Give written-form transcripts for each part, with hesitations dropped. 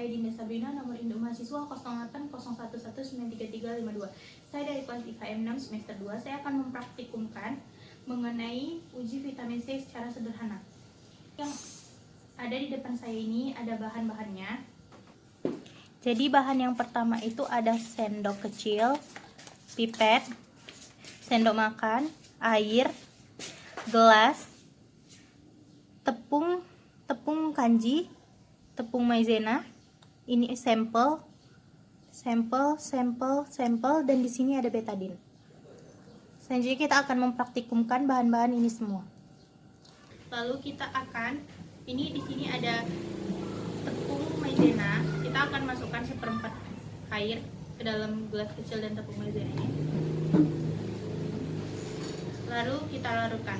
Dinda Sabrina, nomor induk mahasiswa 0801193352. Saya dari kelas IKM 6 semester 2. Saya akan mempraktikumkan mengenai uji vitamin C secara sederhana. Yang ada di depan saya ini ada bahan-bahannya. Jadi bahan yang pertama itu ada sendok kecil, pipet, sendok makan, air, gelas, tepung kanji, tepung maizena. Ini sampel, dan di sini ada betadine. Selanjutnya kita akan mempraktikumkan bahan-bahan ini semua. Lalu kita akan, ini di sini ada tepung maizena. Kita akan masukkan 1/4 air ke dalam gelas kecil dan tepung maizena ini. Lalu kita larutkan.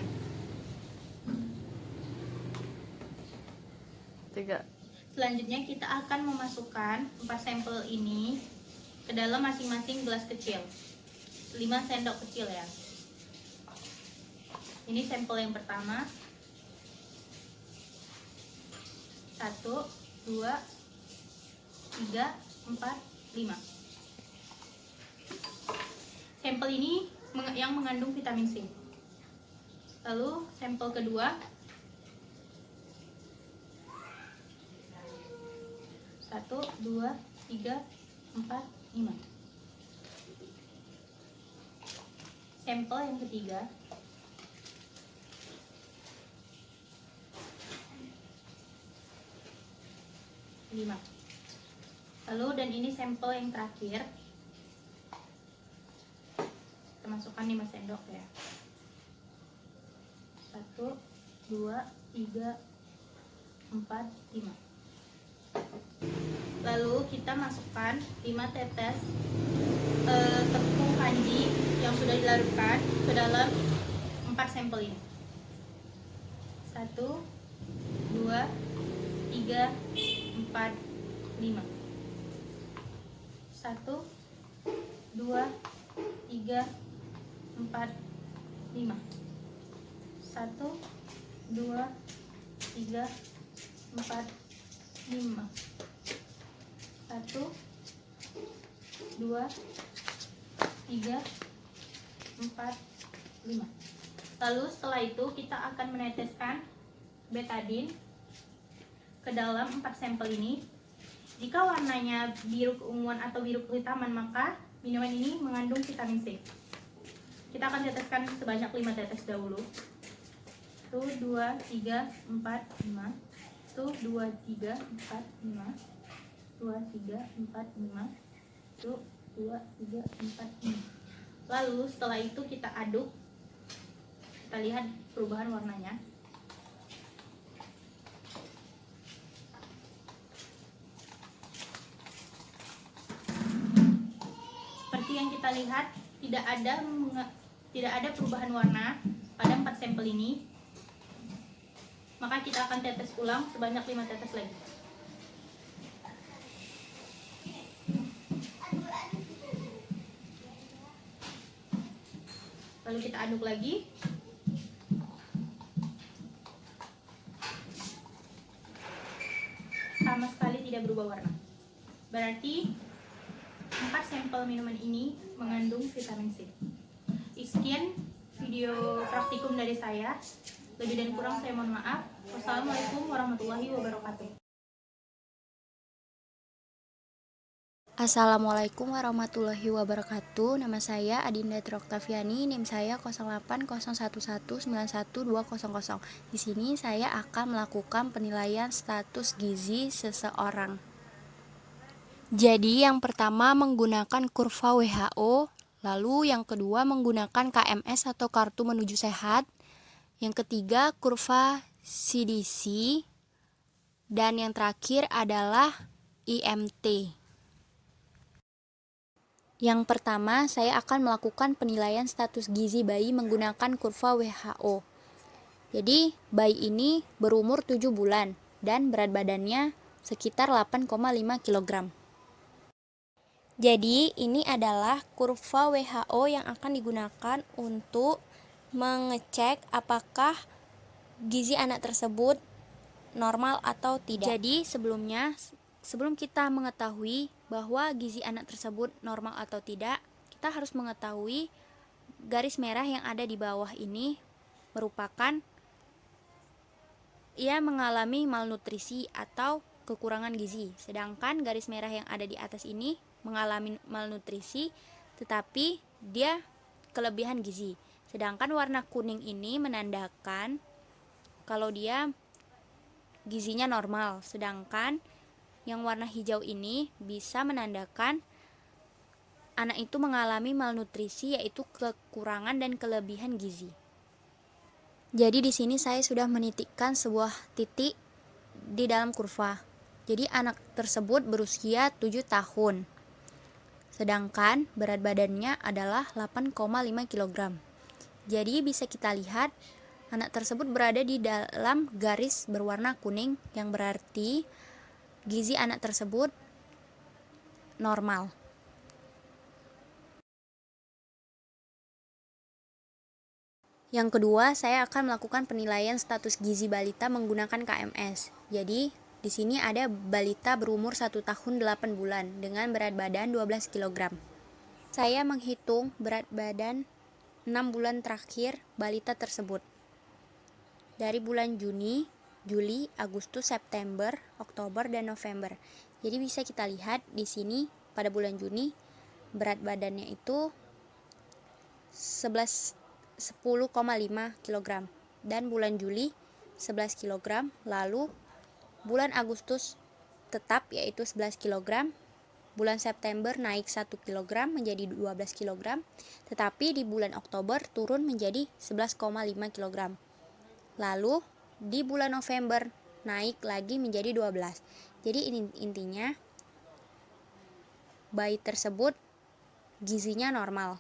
3. Selanjutnya kita akan memasukkan 4 sampel ini ke dalam masing-masing gelas kecil. 5 sendok kecil ya. Ini sampel yang pertama. 1, 2, 3, 4, 5. Sampel ini yang mengandung vitamin C. Lalu sampel kedua. 1, 2, 3, 4, 5. Sampel yang ketiga. 5. Lalu dan ini sampel yang terakhir. Kita masukkan 5 sendok ya. 1, 2, 3, 4, 5. Lalu kita masukkan 5 tetes tepung kanji yang sudah dilarutkan ke dalam 4 sampel ini. 1, 2, 3, 4, 5. 1, 2, 3, 4, 5. 1, 2, 3, 4, 5. 1, 2, 3, 4, 5. Lalu setelah itu kita akan meneteskan betadine ke dalam 4 sampel ini. Jika warnanya biru keunguan atau biru kehitaman, maka minuman ini mengandung vitamin C. Kita akan teteskan sebanyak 5 tetes dahulu. 1, 2, 3, 4, 5. 1, 2, 3, 4, 5. 2, 3, 4, 5. 1, 2, 3, 4, 5. Lalu setelah itu kita aduk. Kita lihat perubahan warnanya. Seperti yang kita lihat, tidak ada perubahan warna pada 4 sampel ini. Maka kita akan tetes ulang sebanyak 5 tetes lagi. Lalu kita aduk lagi. Sama sekali tidak berubah warna. Berarti 4 sampel minuman ini mengandung vitamin C. Sekian video praktikum dari saya. Lebih dan kurang saya mohon maaf. Wassalamualaikum warahmatullahi wabarakatuh. Assalamualaikum warahmatullahi wabarakatuh. Nama saya Adinda Troktaviani, NIM saya 0801191200. Di sini saya akan melakukan penilaian status gizi seseorang. Jadi yang pertama menggunakan kurva WHO, lalu yang kedua menggunakan KMS atau kartu menuju sehat, yang ketiga kurva CDC, dan yang terakhir adalah IMT. Yang pertama, saya akan melakukan penilaian status gizi bayi menggunakan kurva WHO. Jadi, bayi ini berumur 7 bulan dan berat badannya sekitar 8,5 kg. Jadi, ini adalah kurva WHO yang akan digunakan untuk mengecek apakah gizi anak tersebut normal atau tidak. Jadi, sebelumnya sebelum kita mengetahui bahwa gizi anak tersebut normal atau tidak, kita harus mengetahui garis merah yang ada di bawah ini merupakan ia mengalami malnutrisi atau kekurangan gizi. Sedangkan garis merah yang ada di atas ini mengalami malnutrisi tetapi dia kelebihan gizi. Sedangkan warna kuning ini menandakan kalau dia gizinya normal. Sedangkan yang warna hijau ini bisa menandakan anak itu mengalami malnutrisi, yaitu kekurangan dan kelebihan gizi. Jadi di sini saya sudah menitikkan sebuah titik di dalam kurva. Jadi anak tersebut berusia 7 tahun. Sedangkan berat badannya adalah 8,5 kg. Jadi bisa kita lihat anak tersebut berada di dalam garis berwarna kuning, yang berarti gizi anak tersebut normal. Yang kedua, saya akan melakukan penilaian status gizi balita menggunakan KMS. Jadi, di sini ada balita berumur 1 tahun 8 bulan dengan berat badan 12 kg. Saya menghitung berat badan 6 bulan terakhir balita tersebut. Dari bulan Juni, Juli, Agustus, September, Oktober, dan November. Jadi bisa kita lihat di sini pada bulan Juni berat badannya itu 10,5 kg dan bulan Juli 11 kg, lalu bulan Agustus tetap yaitu 11 kg, bulan September naik 1 kg menjadi 12 kg, tetapi di bulan Oktober turun menjadi 11,5 kg. Lalu di bulan November naik lagi menjadi 12. Jadi intinya bayi tersebut gizinya normal.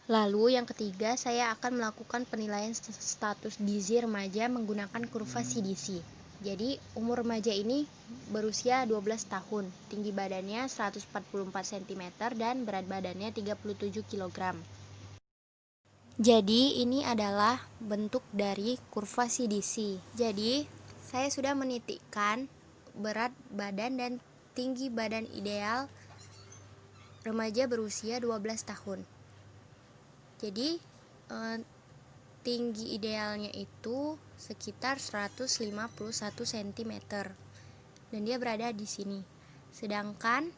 Lalu yang ketiga, saya akan melakukan penilaian status gizi remaja menggunakan kurva CDC. Jadi umur remaja ini berusia 12 tahun, tinggi badannya 144 cm dan berat badannya 37 kg. Jadi ini adalah bentuk dari kurva CDC. Jadi saya sudah menitikkan berat badan dan tinggi badan ideal remaja berusia 12 tahun. Jadi tinggi idealnya itu sekitar 151 cm dan dia berada di sini. Sedangkan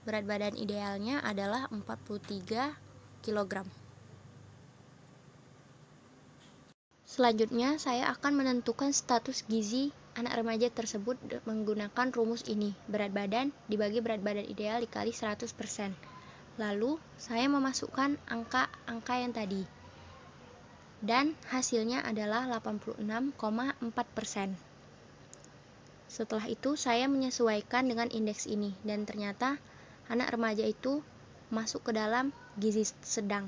berat badan idealnya adalah 43 kg. Selanjutnya saya akan menentukan status gizi anak remaja tersebut menggunakan rumus ini. Berat badan dibagi berat badan ideal dikali 100%. Lalu saya memasukkan angka-angka yang tadi. Dan hasilnya adalah 86,4%. Setelah itu saya menyesuaikan dengan indeks ini dan ternyata anak remaja itu masuk ke dalam gizi sedang.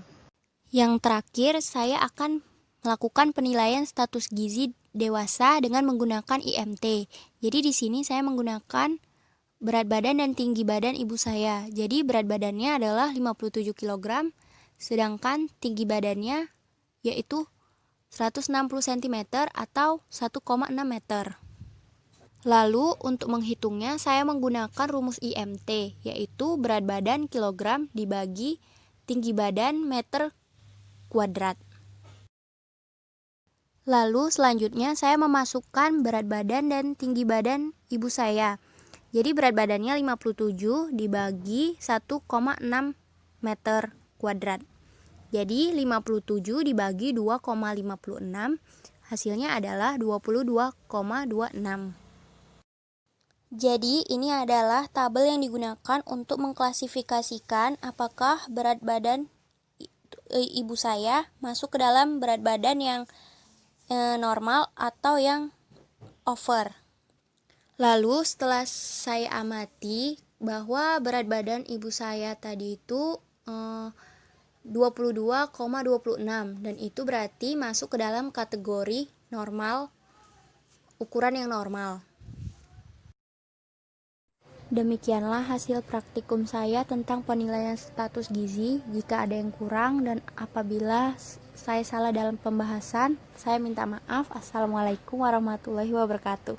Yang terakhir, saya akan melakukan penilaian status gizi dewasa dengan menggunakan IMT. Jadi di sini saya menggunakan berat badan dan tinggi badan ibu saya. Jadi berat badannya adalah 57 kg, sedangkan tinggi badannya yaitu 160 cm atau 1,6 meter. Lalu untuk menghitungnya saya menggunakan rumus IMT, yaitu berat badan kilogram dibagi tinggi badan meter kuadrat. Lalu selanjutnya saya memasukkan berat badan dan tinggi badan ibu saya. Jadi berat badannya 57 dibagi 1,6 meter kuadrat. Jadi 57 dibagi 2,56 hasilnya adalah 22,26. Jadi ini adalah tabel yang digunakan untuk mengklasifikasikan apakah berat badan ibu saya masuk ke dalam berat badan yang normal atau yang over. Lalu setelah saya amati bahwa berat badan ibu saya tadi itu 22,26 dan itu berarti masuk ke dalam kategori normal, ukuran yang normal. Demikianlah hasil praktikum saya tentang penilaian status gizi. Jika ada yang kurang dan apabila saya salah dalam pembahasan, saya minta maaf. Assalamualaikum warahmatullahi wabarakatuh.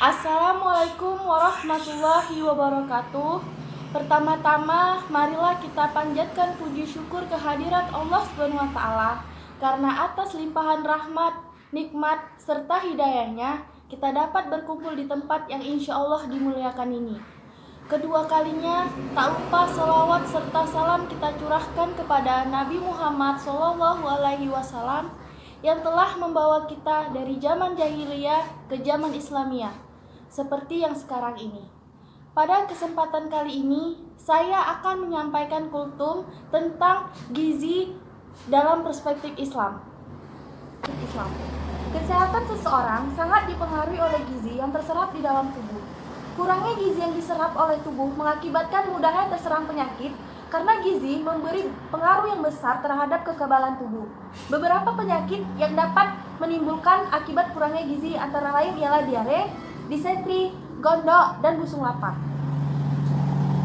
Assalamualaikum warahmatullahi wabarakatuh. Pertama-tama, marilah kita panjatkan puji syukur kehadirat Allah SWT karena atas limpahan rahmat, nikmat, serta hidayahnya kita dapat berkumpul di tempat yang insya Allah dimuliakan ini. Kedua kalinya, tak lupa salawat serta salam kita curahkan kepada Nabi Muhammad SAW yang telah membawa kita dari zaman jahiliyah ke zaman Islamiyah, seperti yang sekarang ini. Pada kesempatan kali ini, saya akan menyampaikan kultum tentang gizi dalam perspektif Islam. Kesehatan seseorang sangat dipengaruhi oleh gizi yang terserap di dalam tubuh. Kurangnya gizi yang diserap oleh tubuh mengakibatkan mudahnya terserang penyakit karena gizi memberi pengaruh yang besar terhadap kekebalan tubuh. Beberapa penyakit yang dapat menimbulkan akibat kurangnya gizi antara lain ialah diare, disentri, gondok, dan busung lapar.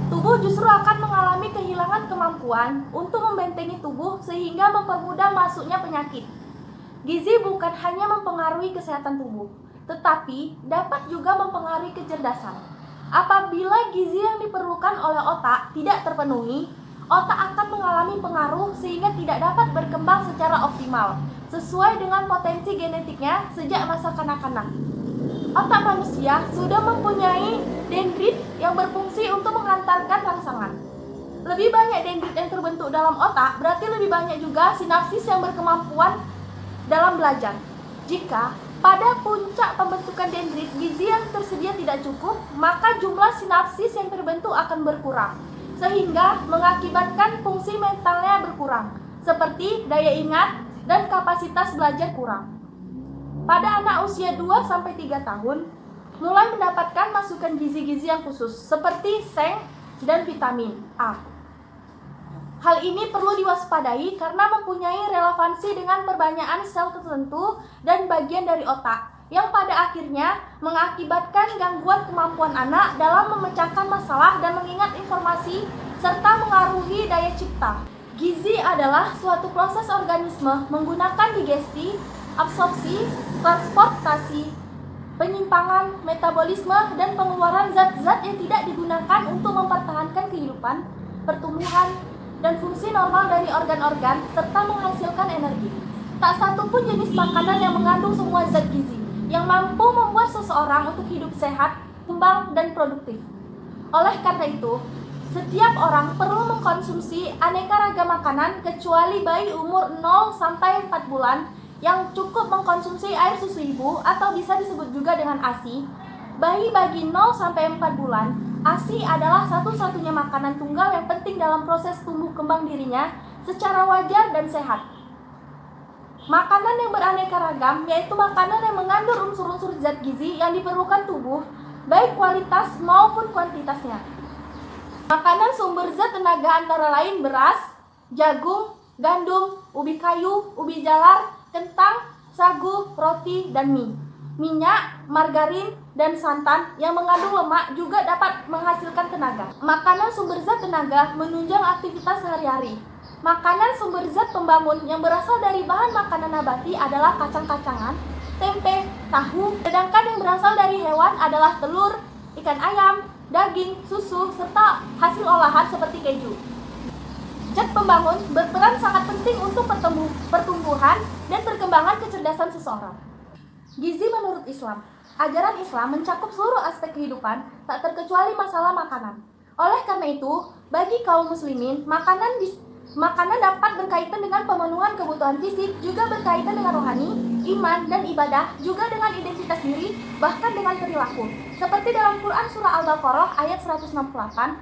Tubuh justru akan mengalami kehilangan kemampuan untuk membentengi tubuh sehingga mempermudah masuknya penyakit. Gizi bukan hanya mempengaruhi kesehatan tubuh, tetapi dapat juga mempengaruhi kecerdasan. Apabila gizi yang diperlukan oleh otak tidak terpenuhi, otak akan mengalami pengaruh sehingga tidak dapat berkembang secara optimal, sesuai dengan potensi genetiknya sejak masa kanak-kanak. Otak manusia sudah mempunyai dendrit yang berfungsi untuk menghantarkan rangsangan. Lebih banyak dendrit yang terbentuk dalam otak, berarti lebih banyak juga sinapsis yang berkemampuan dalam belajar. Jika pada puncak pembentukan dendrit gizi yang tersedia tidak cukup, maka jumlah sinapsis yang terbentuk akan berkurang, sehingga mengakibatkan fungsi mentalnya berkurang, seperti daya ingat dan kapasitas belajar kurang. Pada anak usia 2-3 tahun, mulai mendapatkan masukan gizi-gizi yang khusus, seperti seng dan vitamin A. Hal ini perlu diwaspadai karena mempunyai relevansi dengan perbanyaan sel tertentu dan bagian dari otak, yang pada akhirnya mengakibatkan gangguan kemampuan anak dalam memecahkan masalah dan mengingat informasi, serta mengaruhi daya cipta. Gizi adalah suatu proses organisme menggunakan digesti, absorpsi, transportasi, penyimpangan, metabolisme, dan pengeluaran zat-zat yang tidak digunakan untuk mempertahankan kehidupan, pertumbuhan, dan fungsi normal dari organ-organ, serta menghasilkan energi. Tak satu pun jenis makanan yang mengandung semua zat gizi yang mampu membuat seseorang untuk hidup sehat, kembang, dan produktif. Oleh karena itu, setiap orang perlu mengkonsumsi aneka ragam makanan kecuali bayi umur 0-4 bulan yang cukup mengkonsumsi air susu ibu atau bisa disebut juga dengan ASI. Bayi bagi 0-4 bulan, ASI adalah satu-satunya makanan tunggal yang penting dalam proses tumbuh kembang dirinya secara wajar dan sehat. Makanan yang beraneka ragam yaitu makanan yang mengandung unsur-unsur zat gizi yang diperlukan tubuh, baik kualitas maupun kuantitasnya. Makanan sumber zat tenaga antara lain beras, jagung, gandum, ubi kayu, ubi jalar, kentang, sagu, roti, dan mie. Minyak, margarin, dan santan yang mengandung lemak juga dapat menghasilkan tenaga. Makanan sumber zat tenaga menunjang aktivitas sehari-hari. Makanan sumber zat pembangun yang berasal dari bahan makanan nabati adalah kacang-kacangan, tempe, tahu, sedangkan yang berasal dari hewan adalah telur, ikan ayam, daging, susu, serta hasil olahan seperti keju. Zat pembangun berperan sangat penting untuk pertumbuhan dan perkembangan kecerdasan seseorang. Gizi menurut Islam. Ajaran Islam mencakup seluruh aspek kehidupan, tak terkecuali masalah makanan. Oleh karena itu, bagi kaum muslimin, makanan dapat berkaitan dengan pemenuhan kebutuhan fisik, juga berkaitan dengan rohani, iman, dan ibadah, juga dengan identitas diri, bahkan dengan perilaku. Seperti dalam Quran Surah Al-Baqarah ayat 168,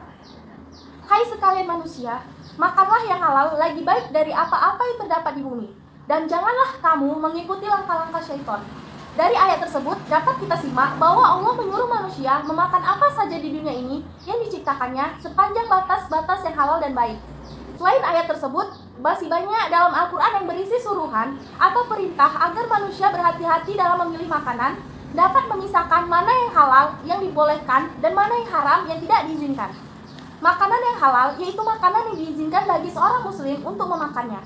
"Hai sekalian manusia, makanlah yang halal lagi baik dari apa-apa yang terdapat di bumi, dan janganlah kamu mengikuti langkah-langkah syaitan." Dari ayat tersebut dapat kita simak bahwa Allah menyuruh manusia memakan apa saja di dunia ini yang diciptakannya sepanjang batas-batas yang halal dan baik. Selain ayat tersebut, masih banyak dalam Al-Quran yang berisi suruhan atau perintah agar manusia berhati-hati dalam memilih makanan, dapat memisahkan mana yang halal yang dibolehkan dan mana yang haram yang tidak diizinkan. Makanan yang halal yaitu makanan yang diizinkan bagi seorang muslim untuk memakannya.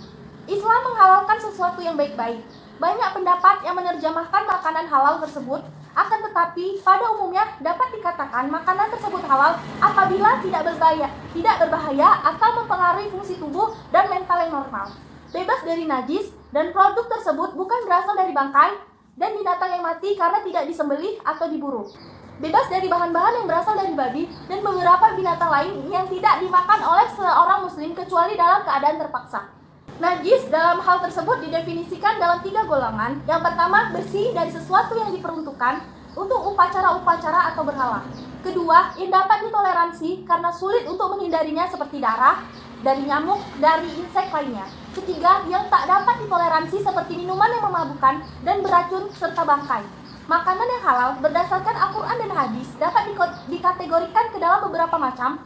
Islam menghalalkan sesuatu yang baik-baik. Banyak pendapat yang menerjemahkan makanan halal tersebut Akan tetapi, pada umumnya dapat dikatakan makanan tersebut halal apabila tidak berbahaya atau mempengaruhi fungsi tubuh dan mental yang normal. Bebas dari najis dan produk tersebut bukan berasal dari bangkai dan binatang yang mati karena tidak disembelih atau diburu. Bebas dari bahan-bahan yang berasal dari babi dan beberapa binatang lain yang tidak dimakan oleh seorang muslim kecuali dalam keadaan terpaksa. Najis dalam hal tersebut didefinisikan dalam 3 golongan. Yang pertama, bersih dari sesuatu yang diperuntukkan untuk upacara-upacara atau berhala. Kedua, yang dapat ditoleransi karena sulit untuk menghindarinya seperti darah, dari nyamuk, dari insek lainnya. Ketiga, yang tak dapat ditoleransi seperti minuman yang memabukkan dan beracun serta bangkai. Makanan yang halal berdasarkan Al-Quran dan hadis dapat dikategorikan ke dalam beberapa macam.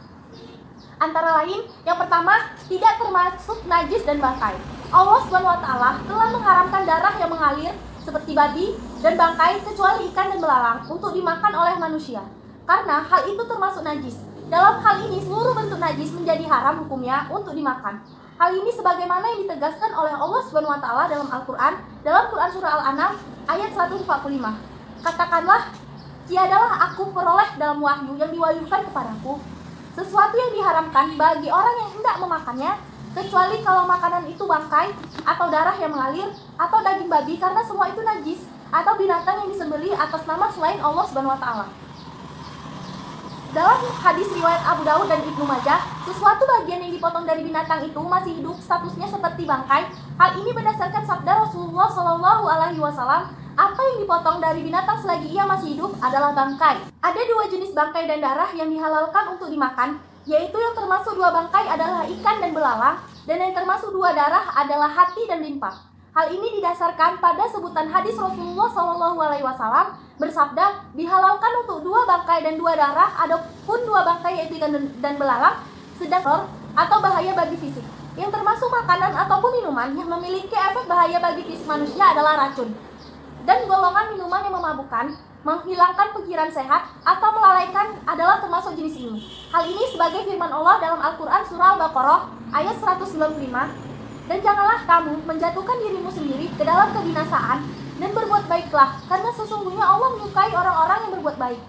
Antara lain, yang pertama, tidak termasuk najis dan bangkai. Allah SWT telah mengharamkan darah yang mengalir seperti babi dan bangkai kecuali ikan dan belalang untuk dimakan oleh manusia. Karena hal itu termasuk najis. Dalam hal ini, seluruh bentuk najis menjadi haram hukumnya untuk dimakan. Hal ini sebagaimana yang ditegaskan oleh Allah SWT dalam Al-Quran, dalam Quran Surah Al-An'am ayat 145. Katakanlah, tiadalah aku peroleh dalam wahyu yang diwahyukan kepadaku sesuatu yang diharamkan bagi orang yang hendak memakannya, kecuali kalau makanan itu bangkai atau darah yang mengalir atau daging babi, karena semua itu najis, atau binatang yang disembelih atas nama selain Allah SWT. Dalam hadis riwayat Abu Daud dan Ibnu Majah, sesuatu bagian yang dipotong dari binatang itu masih hidup, statusnya seperti bangkai. Hal ini berdasarkan sabda Rasulullah SAW. Apa yang dipotong dari binatang selagi ia masih hidup adalah bangkai. Ada 2 jenis bangkai dan darah yang dihalalkan untuk dimakan, yaitu yang termasuk 2 bangkai adalah ikan dan belalang, dan yang termasuk 2 darah adalah hati dan limpa. Hal ini didasarkan pada sebutan hadis Rasulullah SAW bersabda, dihalalkan untuk 2 bangkai dan 2 darah, adapun 2 bangkai yaitu ikan dan belalang, sedang atau bahaya bagi fisik. Yang termasuk makanan ataupun minuman yang memiliki efek bahaya bagi fisik manusia adalah racun. Dan golongan minuman yang memabukkan, menghilangkan pikiran sehat, atau melalaikan adalah termasuk jenis ini. Hal ini sebagai firman Allah dalam Al-Quran Surah Al-Baqarah ayat 195. Dan janganlah kamu menjatuhkan dirimu sendiri ke dalam kebinasaan, dan berbuat baiklah, karena sesungguhnya Allah menyukai orang-orang yang berbuat baik.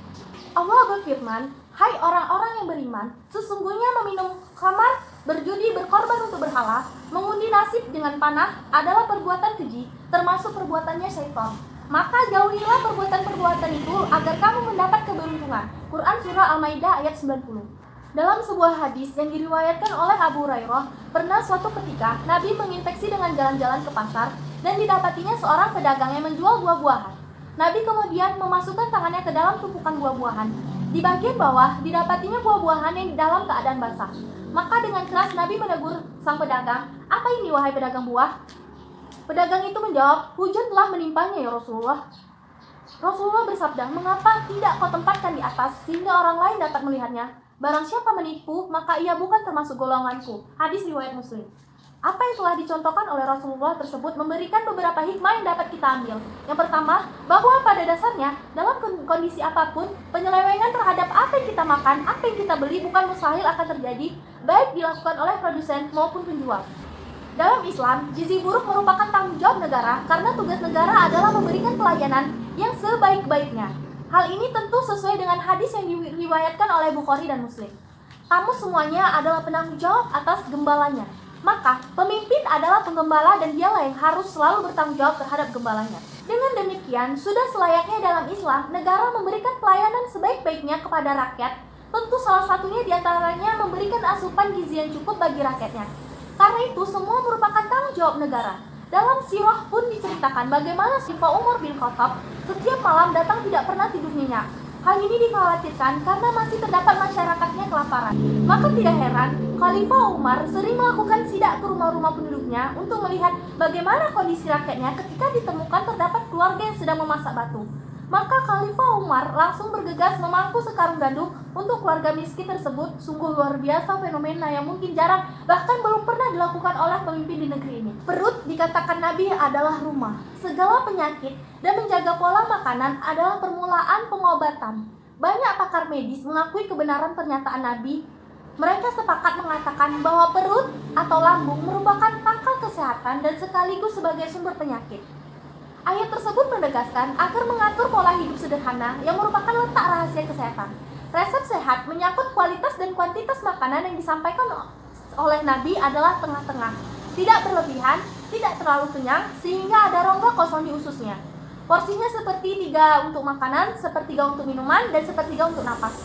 Allah berfirman, hai orang-orang yang beriman, sesungguhnya meminum khamar, berjudi, berkorban untuk berhala, mengundi nasib dengan panah adalah perbuatan keji, termasuk perbuatannya syaitan. Maka jauhilah perbuatan-perbuatan itu agar kamu mendapat keberuntungan. Quran Surah Al-Maidah ayat 90. Dalam sebuah hadis yang diriwayatkan oleh Abu Hurairah, pernah suatu ketika Nabi menginspeksi dengan jalan-jalan ke pasar dan didapatinya seorang pedagang yang menjual buah-buahan. Nabi kemudian memasukkan tangannya ke dalam tumpukan buah-buahan. Di bagian bawah didapatinya buah-buahan yang dalam keadaan basah. Maka dengan keras Nabi menegur sang pedagang, "Apa ini wahai pedagang buah?" Pedagang itu menjawab, "Hujan telah menimpanya ya Rasulullah." Rasulullah bersabda, "Mengapa tidak kau tempatkan di atas sehingga orang lain dapat melihatnya? Barang siapa menipu, maka ia bukan termasuk golonganku." Hadis riwayat Muslim. Apa yang telah dicontohkan oleh Rasulullah tersebut memberikan beberapa hikmah yang dapat kita ambil. Yang pertama, bahwa pada dasarnya dalam kondisi apapun, penyelewengan terhadap apa yang kita makan, apa yang kita beli bukan mustahil akan terjadi, baik dilakukan oleh produsen maupun penjual. Dalam Islam, gizi buruk merupakan tanggung jawab negara karena tugas negara adalah memberikan pelayanan yang sebaik-baiknya. Hal ini tentu sesuai dengan hadis yang diriwayatkan oleh Bukhari dan Muslim. Kamu semuanya adalah penanggung jawab atas gembalanya. Maka, pemimpin adalah penggembala dan dialah yang harus selalu bertanggung jawab terhadap gembalanya. Dengan demikian, sudah selayaknya dalam Islam, negara memberikan pelayanan sebaik-baiknya kepada rakyat. Tentu salah satunya diantaranya memberikan asupan gizi yang cukup bagi rakyatnya. Karena itu, semua merupakan tanggung jawab negara. Dalam sirah pun diceritakan bagaimana Khalifah Umar bin Khattab setiap malam datang tidak pernah tidur nyenyak. Hal ini dikhawatirkan karena masih terdapat masyarakatnya kelaparan. Maka tidak heran, Khalifah Umar sering melakukan sidak ke rumah-rumah penduduknya untuk melihat bagaimana kondisi rakyatnya ketika ditemukan terdapat keluarga yang sedang memasak batu. Maka Khalifah Umar langsung bergegas memangku sekarung gandum untuk keluarga miskin tersebut. Sungguh luar biasa fenomena yang mungkin jarang, bahkan belum pernah dilakukan oleh pemimpin di negeri ini. Perut dikatakan Nabi adalah rumah segala penyakit dan menjaga pola makanan adalah permulaan pengobatan. Banyak pakar medis mengakui kebenaran pernyataan Nabi. Mereka sepakat mengatakan bahwa perut atau lambung merupakan pangkal kesehatan dan sekaligus sebagai sumber penyakit. Ayat tersebut menegaskan agar mengatur pola hidup sederhana yang merupakan letak rahasia kesehatan. Resep sehat menyangkut kualitas dan kuantitas makanan yang disampaikan oleh Nabi adalah tengah-tengah, tidak berlebihan, tidak terlalu kenyang, sehingga ada rongga kosong di ususnya. Porsinya sepertiga untuk makanan, sepertiga untuk minuman, dan sepertiga untuk napas.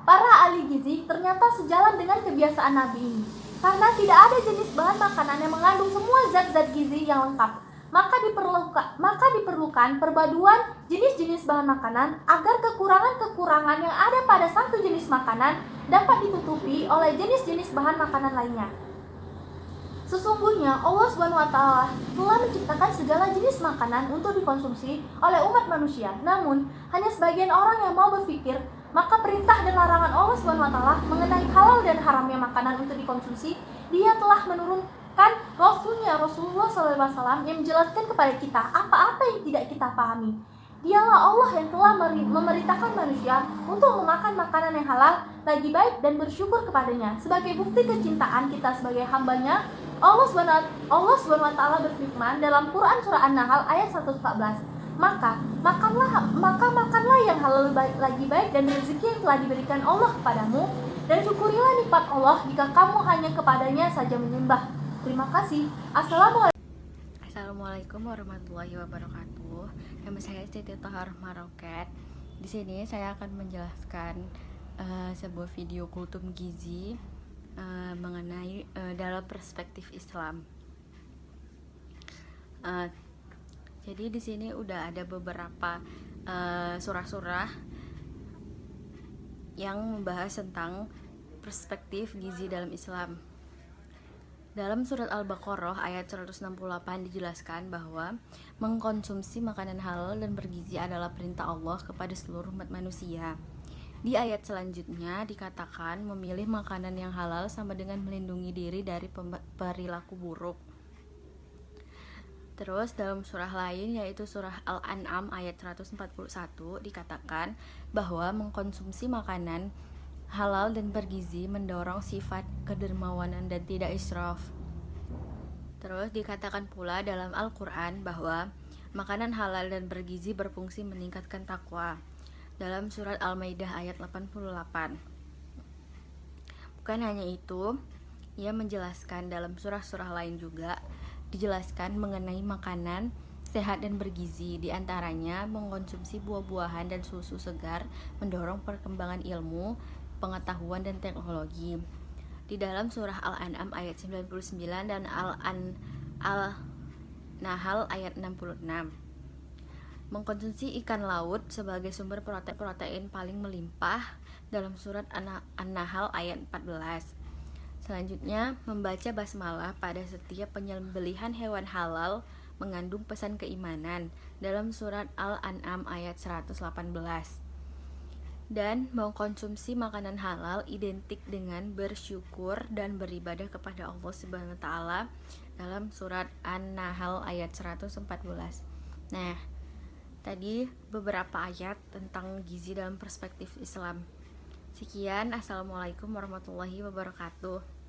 Para ahli gizi ternyata sejalan dengan kebiasaan Nabi ini, karena tidak ada jenis bahan makanan yang mengandung semua zat-zat gizi yang lengkap. Maka diperlukan perpaduan jenis-jenis bahan makanan agar kekurangan-kekurangan yang ada pada satu jenis makanan dapat ditutupi oleh jenis-jenis bahan makanan lainnya. Sesungguhnya Allah SWT telah menciptakan segala jenis makanan untuk dikonsumsi oleh umat manusia. Namun, hanya sebagian orang yang mau berpikir, maka perintah dan larangan Allah SWT mengenai halal dan haramnya makanan untuk dikonsumsi, Dia telah menurunkan Rasulnya Rasulullah SAW yang menjelaskan kepada kita apa-apa yang tidak kita pahami. Dialah Allah yang telah memerintahkan manusia untuk memakan makanan yang halal, lagi baik dan bersyukur kepadanya. Sebagai bukti kecintaan kita sebagai hambanya, Allah SWT berfirman dalam Quran Surah An-Nahl ayat 114, Maka makanlah yang halal lagi baik dan rezeki yang telah diberikan Allah kepadamu, dan syukurilah nikmat Allah jika kamu hanya kepadanya saja menyembah. Terima kasih. Assalamualaikum warahmatullahi wabarakatuh. Nama saya Siti Tahar Maroket. Di sini saya akan menjelaskan sebuah video kultum gizi mengenai dalam perspektif Islam. Jadi di sini udah ada beberapa surah-surah yang membahas tentang perspektif gizi dalam Islam. Dalam surat Al-Baqarah ayat 168 dijelaskan bahwa mengkonsumsi makanan halal dan bergizi adalah perintah Allah kepada seluruh umat manusia. Di ayat selanjutnya dikatakan memilih makanan yang halal sama dengan melindungi diri dari perilaku buruk. Terus dalam surah lain yaitu surah Al-An'am ayat 141 dikatakan bahwa mengkonsumsi makanan halal dan bergizi mendorong sifat kedermawanan dan tidak israf. Terus dikatakan pula dalam Al-Quran bahwa makanan halal dan bergizi berfungsi meningkatkan takwa. Dalam surat Al-Maidah ayat 88. Bukan hanya itu, ia menjelaskan dalam surah-surah lain juga dijelaskan mengenai makanan sehat dan bergizi, di antaranya mengkonsumsi buah-buahan dan susu segar mendorong perkembangan ilmu, pengetahuan dan teknologi. Di dalam surah Al-An'am ayat 99 dan Al-Nahl ayat 66. Mengkonsumsi ikan laut sebagai sumber protein paling melimpah dalam surat An-Nahl ayat 14. Selanjutnya, membaca basmalah pada setiap penyembelihan hewan halal mengandung pesan keimanan dalam surat Al-An'am ayat 118. Dan mengkonsumsi makanan halal identik dengan bersyukur dan beribadah kepada Allah Subhanahu wa taala dalam surat An-Nahl ayat 114. Nah, tadi beberapa ayat tentang gizi dalam perspektif Islam. Sekian, assalamualaikum warahmatullahi wabarakatuh.